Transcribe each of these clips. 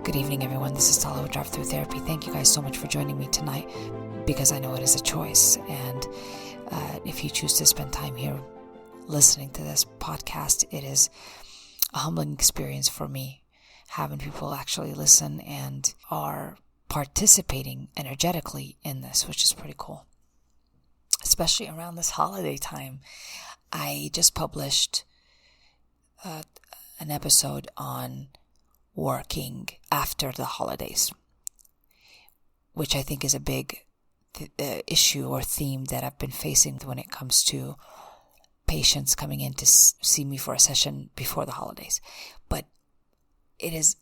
Good evening, everyone. This is Tala with Drive-thru Therapy. Thank you guys so much for joining me tonight, because I know it is a choice. And if you choose to spend time here listening to this podcast, it is a humbling experience for me, having people actually listen and are participating energetically in this, which is pretty cool. Especially around this holiday time. I just published an episode on working after the holidays, which I think is a big issue or theme that I've been facing when it comes to patients coming in to see me for a session before the holidays. But it is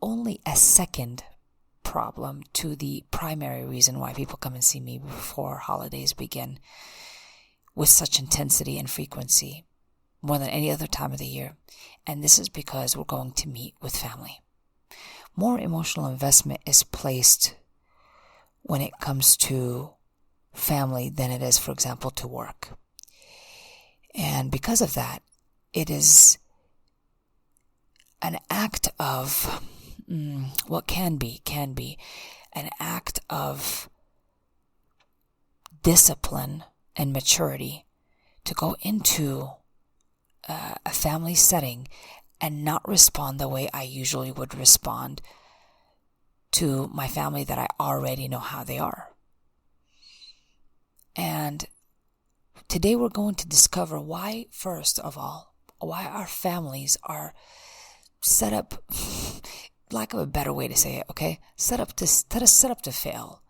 only a second problem to the primary reason why people come and see me before holidays begin with such intensity and frequency, more than any other time of the year. And this is because we're going to meet with family. More emotional investment is placed when it comes to family than it is, for example, to work. And because of that, it is an act of what can be an act of discipline and maturity to go into a family setting and not respond the way I usually would respond to my family that I already know how they are. And today we're going to discover why, first of all, why our families are set up, lack of a better way to say it, okay? Set up to fail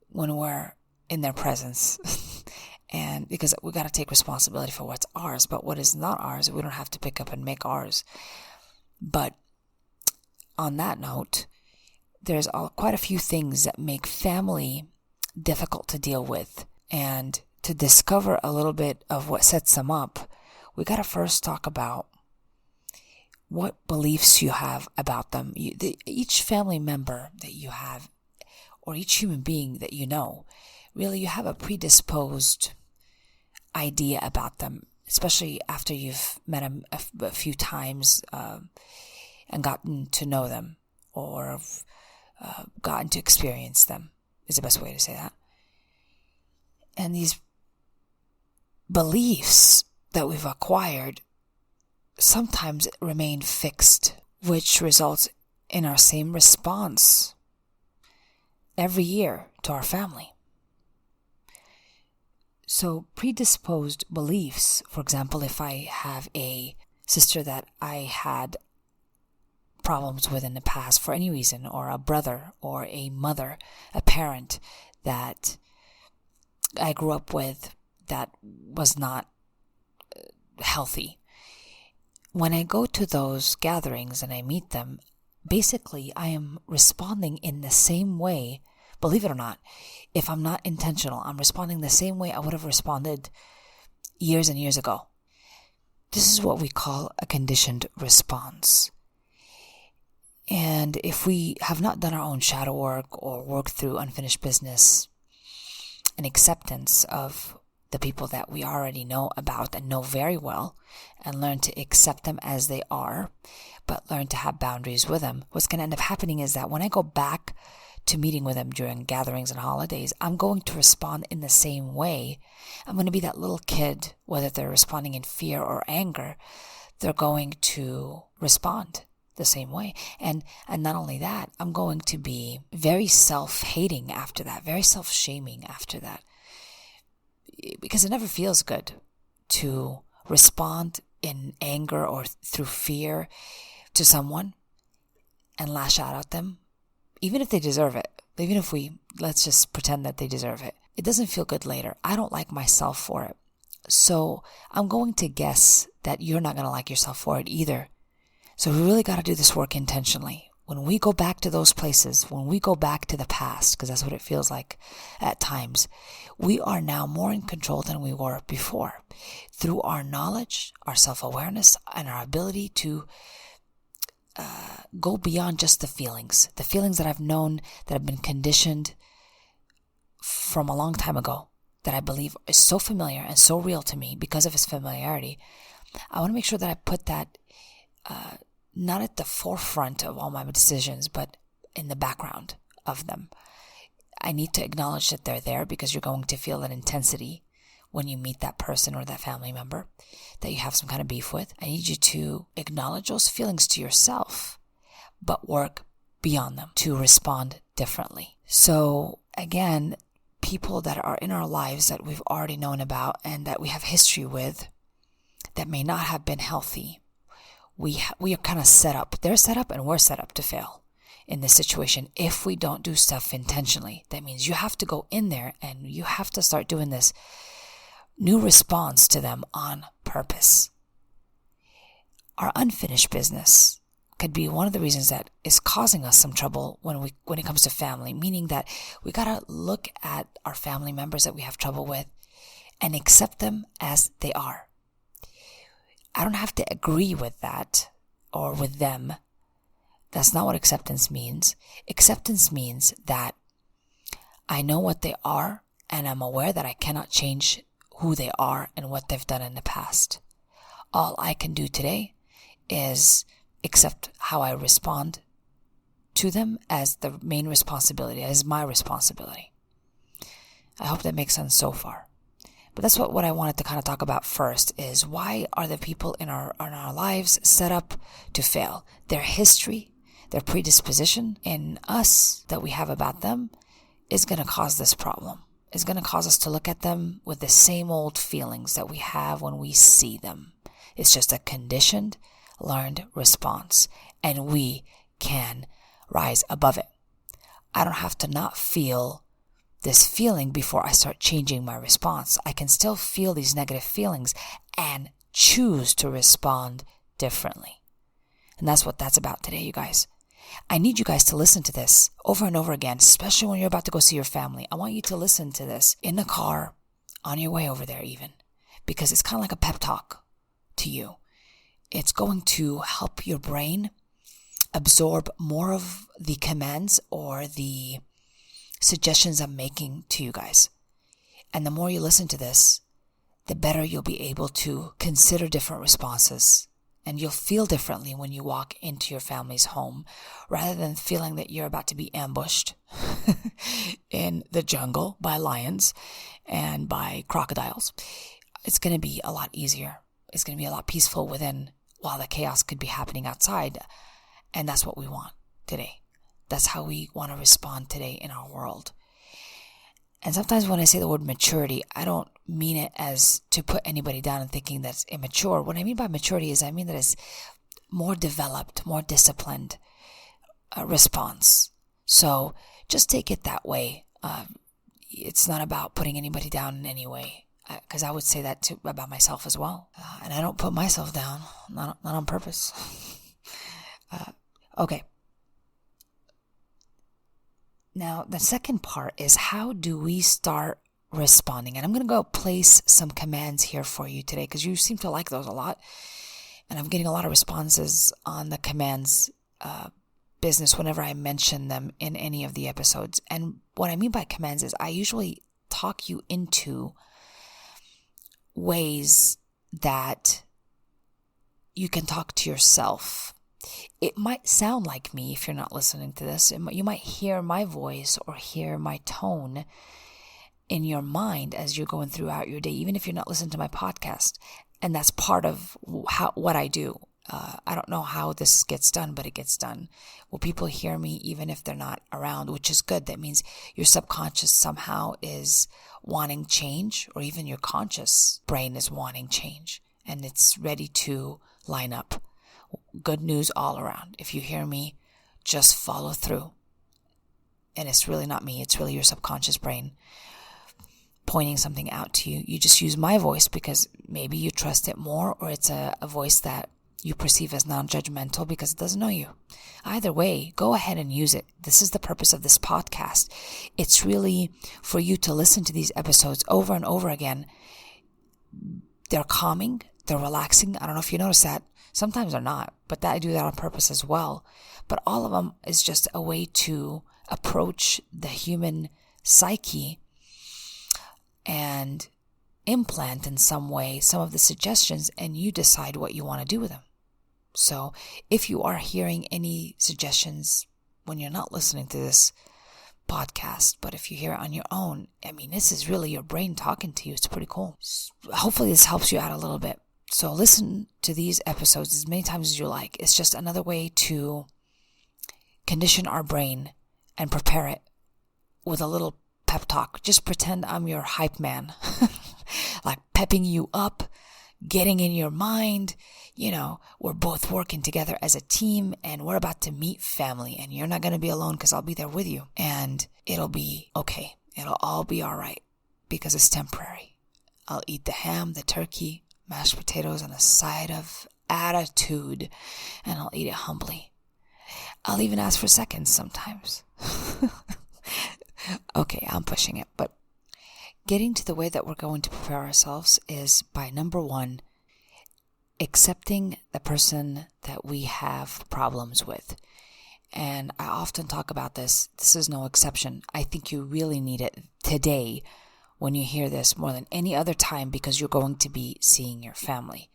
when we're in their presence. And because we got to take responsibility for what's ours, but what is not ours, we don't have to pick up and make ours. But on that note, there's quite a few things that make family difficult to deal with. And to discover a little bit of what sets them up, we got to first talk about what beliefs you have about them. Each family member that you have, or each human being that you know, really you have a predisposed idea about them, especially after you've met them a few times and gotten to know them, or gotten to experience them, is the best way to say that. And these beliefs that we've acquired sometimes remain fixed, which results in our same response every year to our family. So predisposed beliefs, for example, if I have a sister that I had problems with in the past for any reason, or a brother, or a mother, a parent that I grew up with that was not healthy. When I go to those gatherings and I meet them, basically I am responding in the same way. Believe it or not, if I'm not intentional, I'm responding the same way I would have responded years and years ago. This is what we call a conditioned response. And if we have not done our own shadow work or worked through unfinished business and acceptance of the people that we already know about and know very well, and learn to accept them as they are, but learn to have boundaries with them, what's going to end up happening is that when I go back to meeting with them during gatherings and holidays, I'm going to respond in the same way. I'm going to be that little kid, whether they're responding in fear or anger, they're going to respond the same way. And not only that, I'm going to be very self-hating after that, very self-shaming after that. Because it never feels good to respond in anger or through fear to someone and lash out at them. Even if they deserve it, even if let's just pretend that they deserve it. It doesn't feel good later. I don't like myself for it. So I'm going to guess that you're not going to like yourself for it either. So we really got to do this work intentionally. When we go back to those places, when we go back to the past, because that's what it feels like at times, we are now more in control than we were before. Through our knowledge, our self-awareness, and our ability to go beyond just the feelings that I've known, that have been conditioned from a long time ago, that I believe is so familiar and so real to me because of its familiarity. I want to make sure that I put that not at the forefront of all my decisions, but in the background of them. I need to acknowledge that they're there because you're going to feel an intensity when you meet that person or that family member that you have some kind of beef with. I need you to acknowledge those feelings to yourself, but work beyond them to respond differently. So again, people that are in our lives that we've already known about and that we have history with that may not have been healthy, we are kind of set up. They're set up and we're set up to fail in this situation if we don't do stuff intentionally. That means you have to go in there and you have to start doing this new response to them on purpose. Our unfinished business could be one of the reasons that is causing us some trouble when it comes to family, meaning that we got to look at our family members that we have trouble with and accept them as they are. I don't have to agree with that or with them. That's not what acceptance means. Acceptance means that I know what they are and I'm aware that I cannot change who they are and what they've done in the past. All I can do today is accept how I respond to them as the main responsibility, as my responsibility. I hope that makes sense so far. But that's what I wanted to kind of talk about first is why are the people in our lives set up to fail? Their history, their predisposition in us that we have about them is going to cause this problem. It's going to cause us to look at them with the same old feelings that we have when we see them. It's just a conditioned, learned response, and we can rise above it. I don't have to not feel this feeling before I start changing my response. I can still feel these negative feelings and choose to respond differently. And that's what that's about today, you guys. I need you guys to listen to this over and over again, especially when you're about to go see your family. I want you to listen to this in the car, on your way over there even, because it's kind of like a pep talk to you. It's going to help your brain absorb more of the commands or the suggestions I'm making to you guys. And the more you listen to this, the better you'll be able to consider different responses. And you'll feel differently when you walk into your family's home, rather than feeling that you're about to be ambushed in the jungle by lions and by crocodiles. It's going to be a lot easier. It's going to be a lot peaceful within while the chaos could be happening outside. And that's what we want today. That's how we want to respond today in our world. And sometimes when I say the word maturity, I don't mean it as to put anybody down and thinking that's immature. What I mean by maturity is I mean that it's more developed, more disciplined response. So just take it that way. It's not about putting anybody down in any way, because I would say that too about myself as well. And I don't put myself down, not on purpose. Okay. Now, the second part is how do we start responding? And I'm going to go place some commands here for you today because you seem to like those a lot. And I'm getting a lot of responses on the commands business whenever I mention them in any of the episodes. And what I mean by commands is I usually talk you into ways that you can talk to yourself. It might sound like me if you're not listening to this. You might hear my voice or hear my tone in your mind as you're going throughout your day, even if you're not listening to my podcast. And that's part of what I do. I don't know how this gets done, but it gets done. Will people hear me even if they're not around, which is good. That means your subconscious somehow is wanting change, or even your conscious brain is wanting change, and it's ready to line up. Good news all around. If you hear me, just follow through. And it's really not me. It's really your subconscious brain pointing something out to you. You just use my voice because maybe you trust it more, or it's a voice that you perceive as non-judgmental because it doesn't know you. Either way, go ahead and use it. This is the purpose of this podcast. It's really for you to listen to these episodes over and over again. They're calming. They're relaxing. I don't know if you notice that. Sometimes they're not, but I do that on purpose as well. But all of them is just a way to approach the human psyche and implant in some way some of the suggestions, and you decide what you want to do with them. So if you are hearing any suggestions when you're not listening to this podcast, but if you hear it on your own, I mean, this is really your brain talking to you. It's pretty cool. Hopefully this helps you out a little bit. So listen to these episodes as many times as you like. It's just another way to condition our brain and prepare it with a little pep talk. Just pretend I'm your hype man, like pepping you up, getting in your mind. We're both working together as a team, and we're about to meet family, and you're not going to be alone because I'll be there with you, and it'll be okay. It'll all be all right because it's temporary. I'll eat the ham, the turkey, mashed potatoes, and a side of attitude, and I'll eat it humbly. I'll even ask for seconds sometimes. Okay, I'm pushing it, but getting to the way that we're going to prepare ourselves is by, number one, accepting the person that we have problems with. And I often talk about this. This is no exception. I think you really need it today when you hear this more than any other time, because you're going to be seeing your family.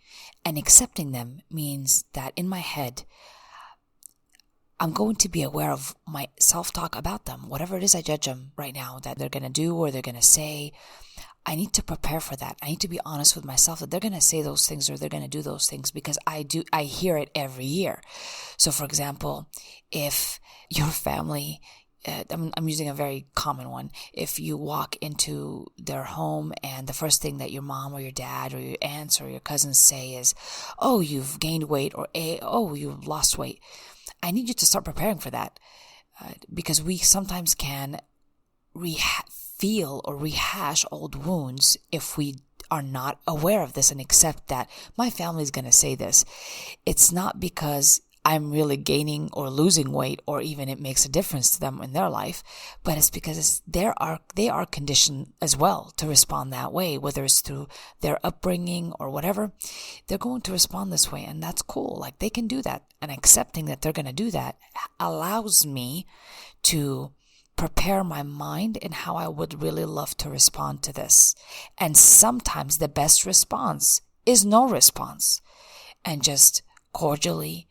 And accepting them means that in my head, I'm going to be aware of my self-talk about them. Whatever it is I judge them right now that they're going to do or they're going to say, I need to prepare for that. I need to be honest with myself that they're going to say those things or they're going to do those things, because I hear it every year. So for example, if your family, I'm using a very common one. If you walk into their home and the first thing that your mom or your dad or your aunts or your cousins say is, oh, you've gained weight, or oh, you've lost weight. I need you to start preparing for that, because we sometimes can feel or rehash old wounds if we are not aware of this and accept that my family is going to say this. It's not because I'm really gaining or losing weight, or even it makes a difference to them in their life, but it's because they are conditioned as well to respond that way, whether it's through their upbringing or whatever. They're going to respond this way, and that's cool. Like, they can do that, and accepting that they're going to do that allows me to prepare my mind in how I would really love to respond to this. And sometimes the best response is no response, and just cordially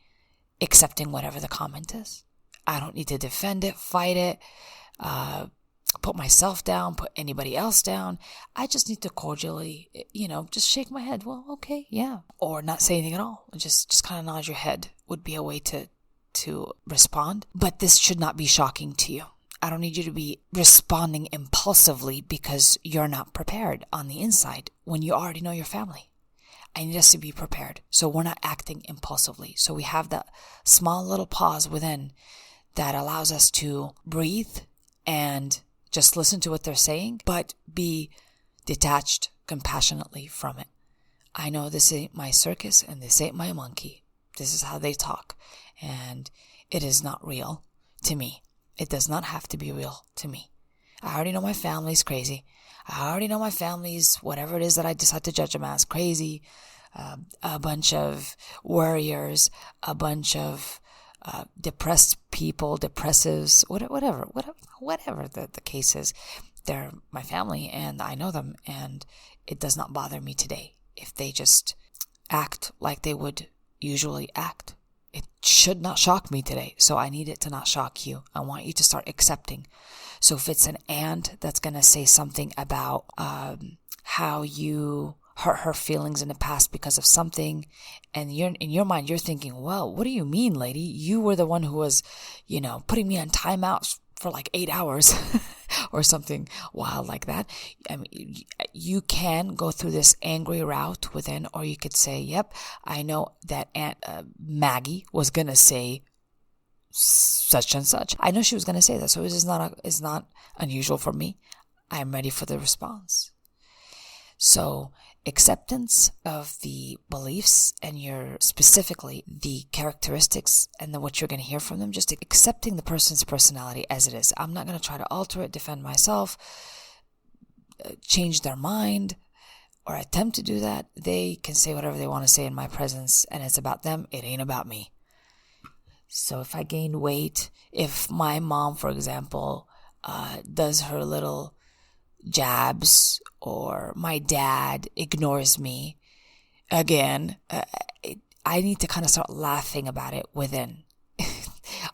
accepting whatever the comment is. I don't need to defend it, fight it, put myself down, put anybody else down. I just need to cordially, just shake my head. Well, okay, yeah. Or not say anything at all. Just kind of nod your head would be a way to respond. But this should not be shocking to you. I don't need you to be responding impulsively because you're not prepared on the inside when you already know your family. I need us to be prepared, so we're not acting impulsively. So we have that small little pause within that allows us to breathe and just listen to what they're saying, but be detached compassionately from it. I know this ain't my circus and this ain't my monkey. This is how they talk, and it is not real to me. It does not have to be real to me. I already know my family's crazy. I already know my family's whatever it is that I decide to judge them as crazy, a bunch of worriers, a bunch of depressed people, depressives, whatever the case is. They're my family, and I know them, and it does not bother me today if they just act like they would usually act. It should not shock me today, so I need it to not shock you. I want you to start accepting. So if it's an aunt that's going to say something about how you hurt her feelings in the past because of something, and in your mind you're thinking, well, what do you mean, lady? You were the one who was, putting me on timeout for like 8 hours or something wild like that. I mean, you can go through this angry route within, or you could say, yep, I know that Aunt Maggie was going to say such and such. I know she was going to say that, so it's not unusual for me. I'm ready for the response. So acceptance of the beliefs and specifically the characteristics and then what you're going to hear from them, just accepting the person's personality as it is. I'm not going to try to alter it, defend myself, change their mind, or attempt to do that. They can say whatever they want to say in my presence, and it's about them. It ain't about me. So if I gain weight, if my mom, for example, does her little jabs, or my dad ignores me, again, I need to kind of start laughing about it within.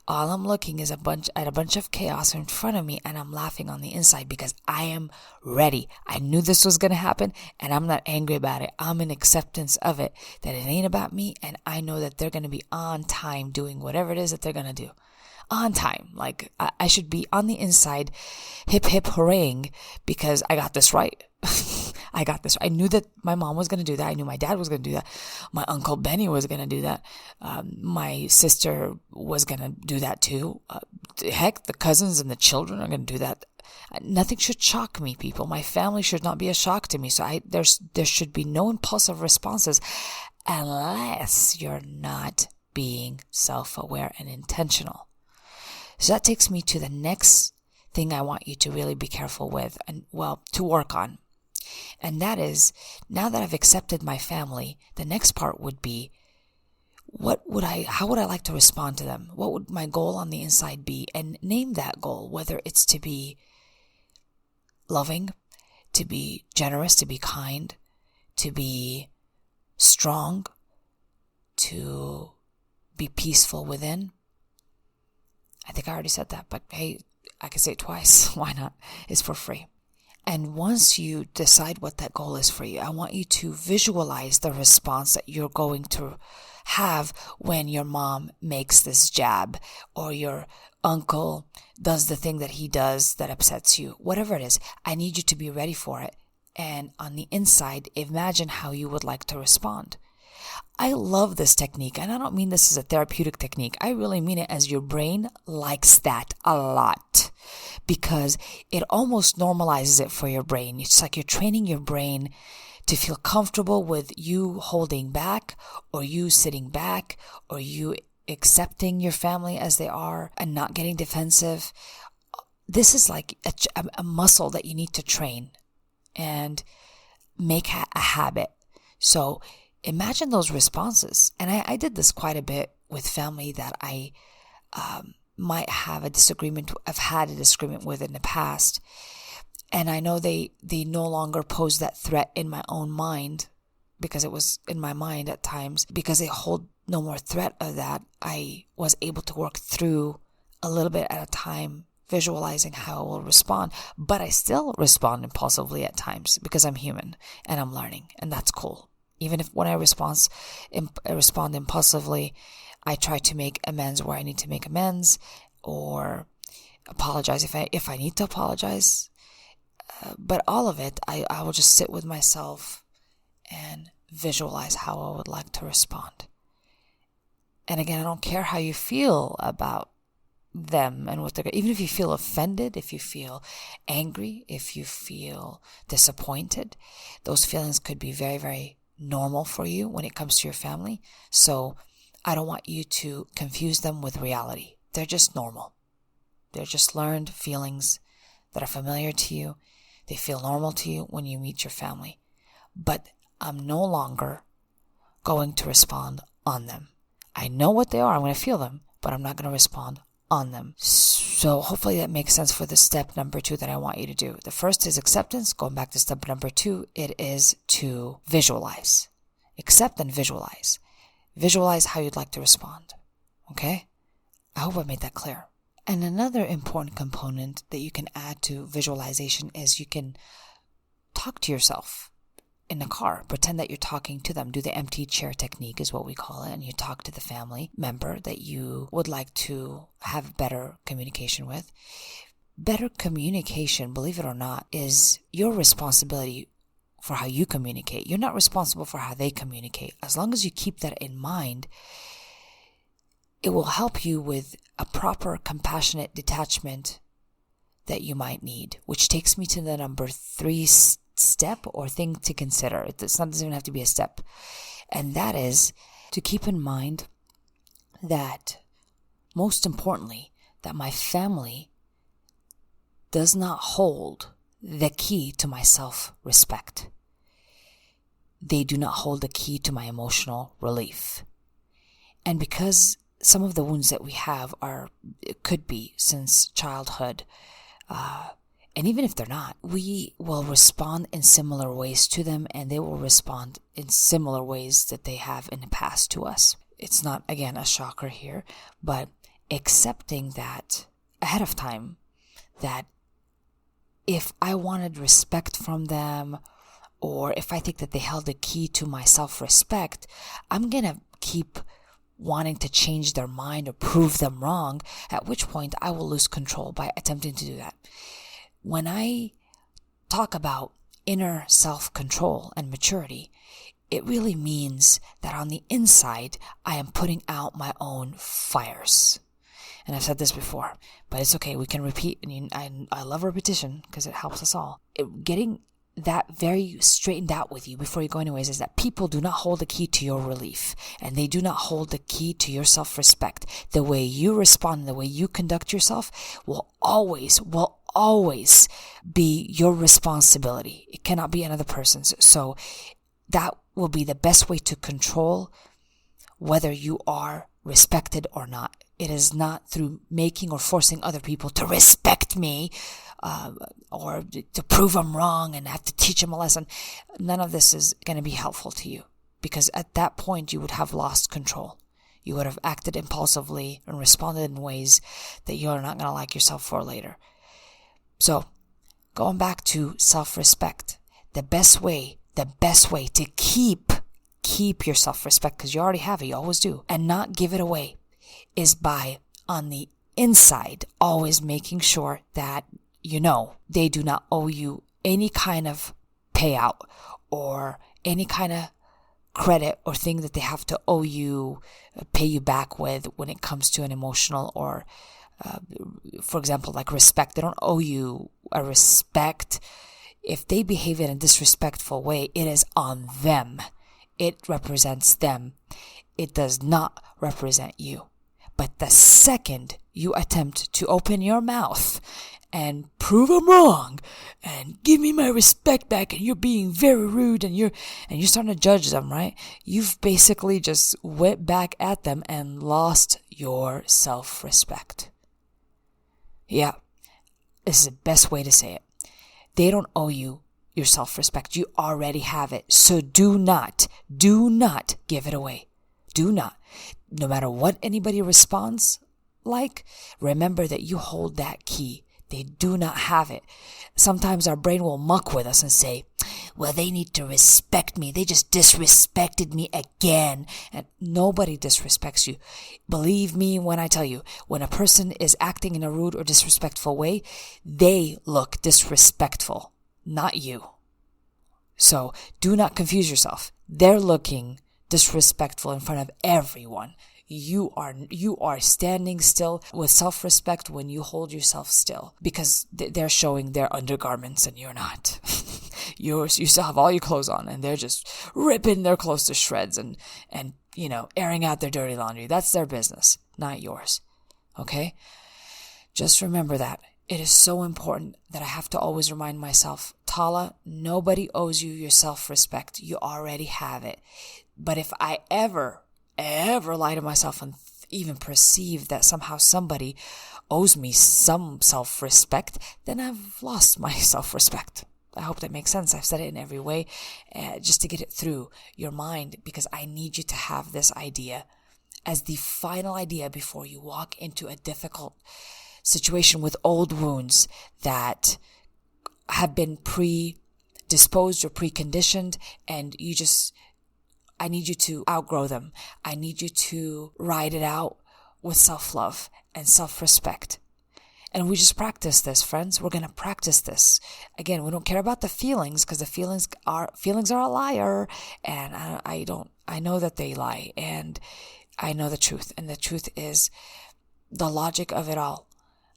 All I'm looking is a bunch of chaos in front of me, and I'm laughing on the inside because I am ready. I knew this was going to happen, and I'm not angry about it. I'm in acceptance of it, that it ain't about me, and I know that they're going to be on time doing whatever it is that they're going to do. On time. Like, I should be on the inside, hip hip hurraying, because I got this right. I got this. I knew that my mom was going to do that. I knew my dad was going to do that. My Uncle Benny was going to do that. My sister was going to do that too. Heck, the cousins and the children are going to do that. Nothing should shock me, people. My family should not be a shock to me. So there should be no impulsive responses unless you're not being self-aware and intentional. So that takes me to the next thing I want you to really be careful with and, well, to work on. And that is, now that I've accepted my family, the next part would be, how would I like to respond to them? What would my goal on the inside be? And name that goal, whether it's to be loving, to be generous, to be kind, to be strong, to be peaceful within. I think I already said that, but hey, I can say it twice. Why not? It's for free. And once you decide what that goal is for you, I want you to visualize the response that you're going to have when your mom makes this jab, or your uncle does the thing that he does that upsets you. Whatever it is, I need you to be ready for it. And on the inside, imagine how you would like to respond. I love this technique, and I don't mean this as a therapeutic technique. I really mean it as your brain likes that a lot, because it almost normalizes it for your brain. It's like you're training your brain to feel comfortable with you holding back, or you sitting back, or you accepting your family as they are and not getting defensive. This is like a muscle that you need to train and make a habit. So imagine those responses. And I did this quite a bit with family that I might have a disagreement, I've had a disagreement with in the past. And I know they no longer pose that threat in my own mind, because it was in my mind at times. Because they hold no more threat of that, I was able to work through a little bit at a time, visualizing how I will respond. But I still respond impulsively at times, because I'm human and I'm learning, and that's cool. Even if when I respond impulsively, I try to make amends where I need to make amends, or apologize if I need to apologize. But all of it, I will just sit with myself and visualize how I would like to respond. And again, I don't care how you feel about them and what they're, even if you feel offended, if you feel angry, if you feel disappointed, those feelings could be very, very normal for you when it comes to your family. So I don't want you to confuse them with reality. They're just normal. They're just learned feelings that are familiar to you. They feel normal to you when you meet your family. But I'm no longer going to respond on them. I know what they are. I'm going to feel them, but I'm not going to respond on them. So hopefully that makes sense for the step number 2 that I want you to do. The first is acceptance. Going back to step number 2, it is to visualize. Accept and visualize. Visualize how you'd like to respond. Okay? I hope I made that clear. And another important component that you can add to visualization is you can talk to yourself in the car. Pretend that you're talking to them. Do the empty chair technique is what we call it. And you talk to the family member that you would like to have better communication with. Better communication, believe it or not, is your responsibility for how you communicate. You're not responsible for how they communicate. As long as you keep that in mind, it will help you with a proper compassionate detachment that you might need, which takes me to the number 3 step or thing to consider. It doesn't even have to be a step. And that is to keep in mind that, most importantly, that my family does not hold the key to my self-respect. They do not hold the key to my emotional relief. And because some of the wounds that we have it could be since childhood, And even if they're not, we will respond in similar ways to them, and they will respond in similar ways that they have in the past to us. It's not, again, a shocker here, but accepting that ahead of time, that if I wanted respect from them, or if I think that they held the key to my self-respect, I'm going to keep wanting to change their mind or prove them wrong, at which point I will lose control by attempting to do that. When I talk about inner self-control and maturity, it really means that on the inside, I am putting out my own fires. And I've said this before, but it's okay. We can repeat. I love repetition because it helps us all. Getting that very straightened out with you before you go anyways is that people do not hold the key to your relief, and they do not hold the key to your self-respect. The way you respond, the way you conduct yourself will always be your responsibility. It cannot be another person's. So that will be the best way to control whether you are respected or not. It is not through making or forcing other people to respect me, or to prove I'm wrong and have to teach them a lesson. None of this is going to be helpful to you, because at that point you would have lost control. You would have acted impulsively and responded in ways that you're not going to like yourself for later. So, going back to self-respect, the best way to keep your self-respect, because you already have it, you always do, and not give it away, is by, on the inside, always making sure that they do not owe you any kind of payout or any kind of credit or thing that they have to owe you, pay you back with when it comes to an emotional or, for example, like respect. They don't owe you a respect. If they behave in a disrespectful way, it is on them. It represents them. It does not represent you. But the second you attempt to open your mouth and prove them wrong and give me my respect back, and you're being very rude, and you're starting to judge them, right? You've basically just went back at them and lost your self-respect. Yeah, this is the best way to say it. They don't owe you your self-respect. You already have it. So do not give it away. Do not. No matter what anybody responds like, remember that you hold that key. They do not have it. Sometimes our brain will muck with us and say, well, they need to respect me. They just disrespected me again. And nobody disrespects you. Believe me when I tell you, when a person is acting in a rude or disrespectful way, they look disrespectful, not you. So do not confuse yourself. They're looking disrespectful in front of everyone. You are standing still with self-respect when you hold yourself still, because they're showing their undergarments and you're not. You still have all your clothes on, and they're just ripping their clothes to shreds and airing out their dirty laundry. That's their business, not yours. Okay? Just remember that. It is so important that I have to always remind myself, Tala, nobody owes you your self-respect. You already have it. But if I ever lie to myself and even perceive that somehow somebody owes me some self-respect, then I've lost my self-respect. I hope that makes sense. I've said it in every way, just to get it through your mind, because I need you to have this idea as the final idea before you walk into a difficult situation with old wounds that have been predisposed or preconditioned, and I need you to outgrow them. I need you to ride it out with self-love and self-respect. And we just practice this, friends. We're going to practice this. Again, we don't care about the feelings, because the feelings are a liar. And I know that they lie, and I know the truth. And the truth is the logic of it all.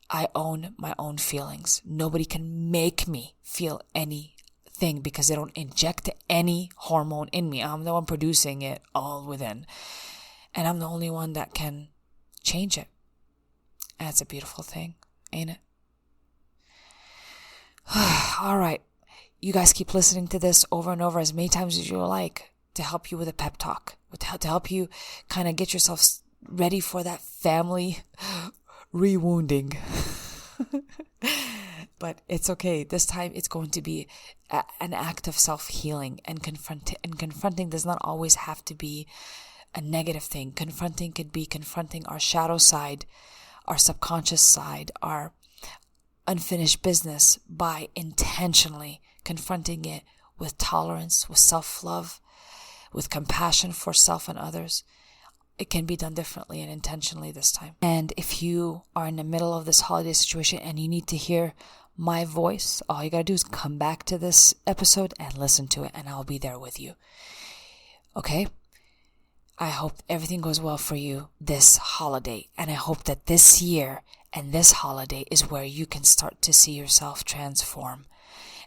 I own my own feelings. Nobody can make me feel anything, because they don't inject any hormone in me. I'm the one producing it all within. And I'm the only one that can change it. And it's a beautiful thing, ain't it? All right. You guys keep listening to this over and over as many times as you like, to help you with a pep talk, to help you kind of get yourself ready for that family rewounding. But it's okay. This time it's going to be an act of self-healing, and confronting does not always have to be a negative thing. Confronting could be confronting our shadow side, our subconscious side, our unfinished business, by intentionally confronting it with tolerance, with self-love, with compassion for self and others. It can be done differently and intentionally this time. And if you are in the middle of this holiday situation and you need to hear my voice, all you gotta do is come back to this episode and listen to it, and I'll be there with you. Okay? I hope everything goes well for you this holiday, and I hope that this year and this holiday is where you can start to see yourself transform.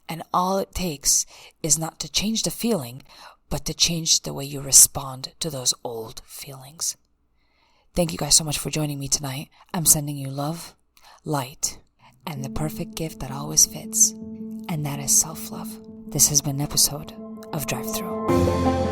And all it takes is not to change the feeling, but to change the way you respond to those old feelings. Thank you guys so much for joining me tonight. I'm sending you love, light, and the perfect gift that always fits, and that is self-love. This has been an episode of Drive-thru.